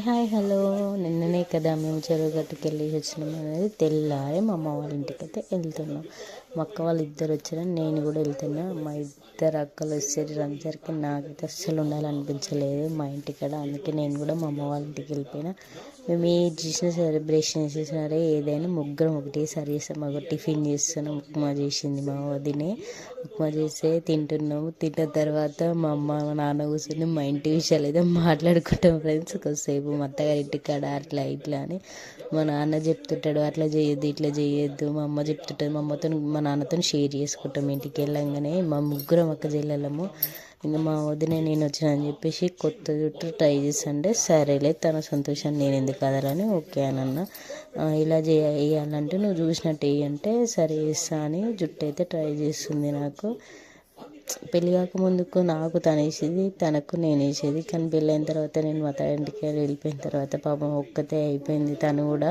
Hi hello. నిన్ననే కదా మేము చెరువు గట్టుకు వెళ్ళి వచ్చినాం అనేది తెల్లారే మా అమ్మ వాళ్ళ ఇంటికి అయితే వెళ్తున్నాం. మా అక్క వాళ్ళు ఇద్దరు వచ్చారు, నేను కూడా వెళ్తున్నా. మా ఇద్దరు అక్కలు వచ్చేసరికి రంజరికి నాకైతే అస్సలు ఉండాలనిపించలేదు మా ఇంటికాడ. అందుకే నేను కూడా మా అమ్మ వాళ్ళ ఇంటికి వెళ్ళిపోయినా. మేము ఏది చేసినా సెలబ్రేషన్ చేసినా సరే ఏదైనా ముగ్గురం ఒకటేసారి చేస్తాం. మాకు టిఫిన్ చేస్తున్నాం, ఉప్మా చేసింది మా వదినే. ఉప్మా చేస్తే తింటున్నాము. తిన్న తర్వాత మా అమ్మ మా నాన్న కూర్చొని మా ఇంటి విషయాలు ఏదో మాట్లాడుకుంటాం ఫ్రెండ్స్. కొద్దిసేపు మా అత్తగారి ఇంటికాడ అట్లా ఇట్లా అని మా నాన్న చెప్తుంటాడు, అట్లా చేయొద్దు ఇట్లా చేయొద్దు. మా అమ్మ చెప్తుంటుంది, మా అమ్మతో మా నాన్నతో షేర్ చేసుకుంటాం. ఇంటికి వెళ్ళంగానే మా ముగ్గురం అక్క చెల్లెళ్ళము. ఇంకా మా వదిన నేను వచ్చిన అని చెప్పేసి కొత్త జుట్టు ట్రై చేస్తుంటే సరేలే తన సంతోషాన్ని నేను ఎందుకు కదలని ఓకే అని అన్న. ఇలా వేయాలంటే నువ్వు చూసినట్టు వేయంటే సరే వేస్తా అని జుట్టు అయితే ట్రై చేస్తుంది. నాకు పెళ్ళి కాకముందుకు నాకు తను వేసేది, తనకు నేను వేసేది. కానీ పెళ్ళి అయిన తర్వాత నేను మా ఇంటికి వెళ్ళిపోయిన తర్వాత పాపం ఒక్కతే అయిపోయింది. తను కూడా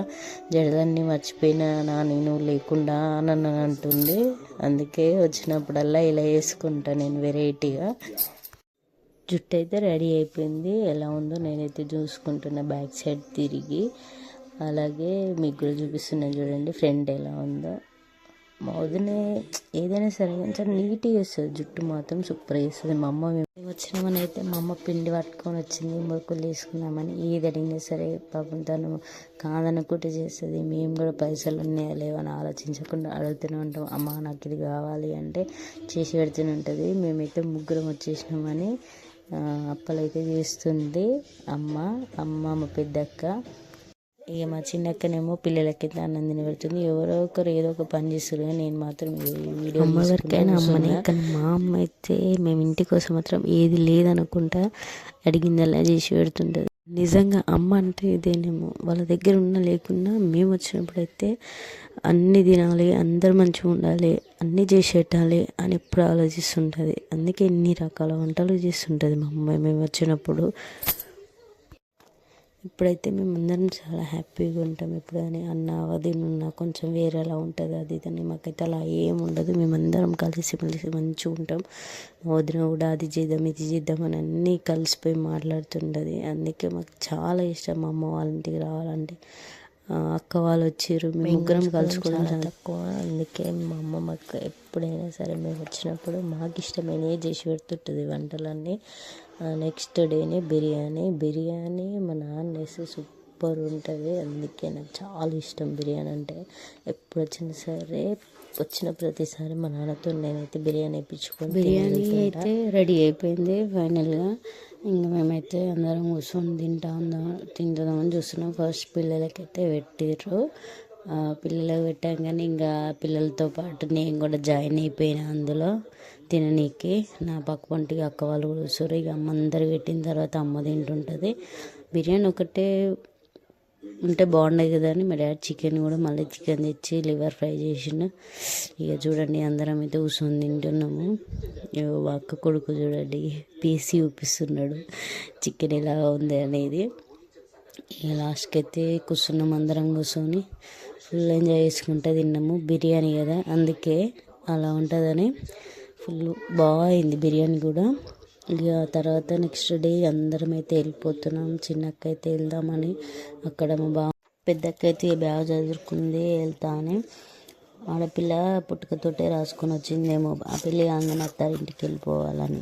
జడలన్నీ మర్చిపోయినా నా నేను లేకుండా అని అంటుంది. అందుకే వచ్చినప్పుడల్లా ఇలా వేసుకుంటా నేను వెరైటీగా. జుట్టు అయితే రెడీ అయిపోయింది. ఎలా ఉందో నేనైతే చూసుకుంటున్నా బ్యాక్ సైడ్ తిరిగి. అలాగే మీకు కూడా చూపిస్తున్నాను చూడండి ఫ్రంట్ ఎలా ఉందో. మా వదిన ఏదైనా సరే కొంచెం నీట్గా వేస్తుంది, జుట్టు మాత్రం సూపర్ వేస్తుంది. మా అమ్మ మేము వచ్చినామని అయితే మా అమ్మ పిండి పట్టుకొని వచ్చింది మురుకులు వేసుకుందామని. ఏది అడిగినా సరే పాపం తను కాదనుకుంటే చేస్తుంది. మేము కూడా పైసలు ఉన్నాయా లేవని ఆలోచించకుండా అడుగుతూనే ఉంటాం. అమ్మ నాకు ఇది కావాలి అంటే చేసి పెడుతూనే ఉంటుంది. మేమైతే ముగ్గురం వచ్చేసినామని అప్పలైతే చేస్తుంది అమ్మ మా పెద్దక్క. ఇక మా చిన్నక్కనేమో పిల్లలకి అన్నం తిని పెడుతుంది. ఎవరో ఒకరు ఏదో ఒక పని చేస్తారు, కానీ నేను మాత్రం వీడియో అమ్మ వరకైనా అమ్మని. కానీ మా అమ్మ అయితే మేము ఇంటి కోసం మాత్రం ఏది లేదనుకుంటా అడిగిందల్లా చేసి పెడుతుంటుంది. నిజంగా అమ్మ అంటే ఇదేనేమో. వాళ్ళ దగ్గర ఉన్న లేకున్నా మేము వచ్చినప్పుడు అయితే అన్నీ తినాలి, అందరు మంచిగా ఉండాలి, అన్నీ చేసి పెట్టాలి అని ఎప్పుడు ఆలోచిస్తుంటుంది. అందుకే ఎన్ని రకాల వంటలు చేస్తుంటుంది మా అమ్మ మేము వచ్చినప్పుడు. ఇప్పుడైతే మేమందరం చాలా హ్యాపీగా ఉంటాం. ఎప్పుడు కానీ అన్న వదిన కొంచెం వేరేలా ఉంటుంది అది ఇదని. మాకైతే అలా ఏమి ఉండదు. మేమందరం కలిసి మంచిగా ఉంటాం. మా వదిన కూడా అది చేద్దాం ఇది చేద్దాం అని అన్నీ కలిసిపోయి మాట్లాడుతుంటుంది. అందుకే మాకు చాలా ఇష్టం మా అమ్మ వాళ్ళ ఇంటికి రావాలంటే. అక్క వాళ్ళు వచ్చారు, మేము ముగ్గురం కలుసుకోవడం చాలా తక్కువ. అందుకే మా అమ్మ మాకు ఎప్పుడైనా సరే మేము వచ్చినప్పుడు మాకు ఇష్టమైనవి చేసి పెడుతుంటుంది వంటలన్నీ. నెక్స్ట్ డేనే బిర్యానీ మా నాన్న వేస్తే సూపర్ ఉంటుంది. అందుకే నాకు చాలా ఇష్టం బిర్యానీ అంటే. ఎప్పుడు వచ్చినా సరే వచ్చిన ప్రతిసారి మా నాన్నతో నేనైతే బిర్యానీ వేయించుకొని. బిర్యానీ అయితే రెడీ అయిపోయింది ఫైనల్గా. ఇంకా మేమైతే అందరం కూర్చొని తింటున్నామని చూస్తున్నాం. ఫస్ట్ పిల్లలకైతే పెట్టిర్రు. పిల్లలకు పెట్టాం కానీ ఇంకా పిల్లలతో పాటు నేను కూడా జాయిన్ అయిపోయినా అందులో తిననీకి. నా పక్క పంటికి అక్క వాళ్ళు కూడా చూస్తారు. ఇక అమ్మ అందరు పెట్టిన తర్వాత అమ్మ తింటుంటుంది. బిర్యానీ ఒకటే ఉంటే బాగుండదు కదా అని మా డాడీ చికెన్ కూడా మళ్ళీ చికెన్ తెచ్చి లివర్ ఫ్రై చేసిండు. ఇక చూడండి అందరం అయితే కూర్చొని తింటున్నాము. అక్క కొడుకు చూడండి పీసి చూపిస్తున్నాడు చికెన్ ఎలా ఉంది అనేది. ఇక లాస్ట్కి అయితే కూర్చున్నాం అందరం కూర్చొని ఫుల్ ఎంజాయ్ చేసుకుంటూ తిన్నాము. బిర్యానీ కదా అందుకే అలా ఉంటుందని ఫుల్ బాగా అయింది బిర్యానీ కూడా. ఇక తర్వాత నెక్స్ట్ డే అందరం అయితే వెళ్ళిపోతున్నాం. చిన్నక్క అయితే వెళ్దామని అక్కడ మా పెద్దక్క అయితే బాగా చదువుకుంది వెళ్తా అని. ఆడపిల్ల పుట్టుకతోటే రాసుకొని వచ్చిందేమో ఆ పెళ్ళి కాగానే అత్తారింటికి వెళ్ళిపోవాలని.